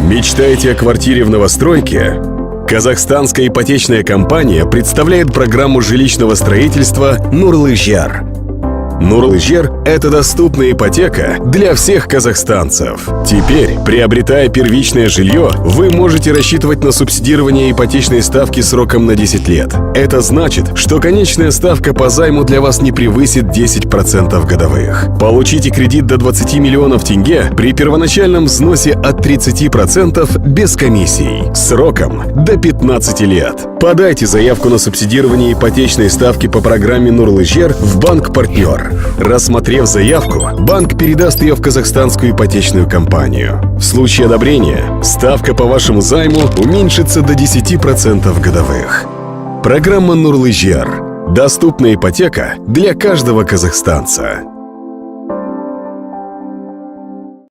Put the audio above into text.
Мечтаете о квартире в новостройке? Казахстанская ипотечная компания представляет программу жилищного строительства «Нурлы-Жер». «Нурлы-Жер» — это доступная ипотека для всех казахстанцев. Теперь, приобретая первичное жилье, вы можете рассчитывать на субсидирование ипотечной ставки сроком на 10 лет. Это значит, что конечная ставка по займу для вас не превысит 10% годовых. Получите кредит до 20 миллионов тенге при первоначальном взносе от 30% без комиссий, сроком до 15 лет. Подайте заявку на субсидирование ипотечной ставки по программе «Нурлы-Жер» в банк-партнер. Рассмотрев заявку, банк передаст ее в казахстанскую ипотечную компанию. В случае одобрения ставка по вашему займу уменьшится до 10% годовых. Программа «Нурлы-Жер» — доступная ипотека для каждого казахстанца.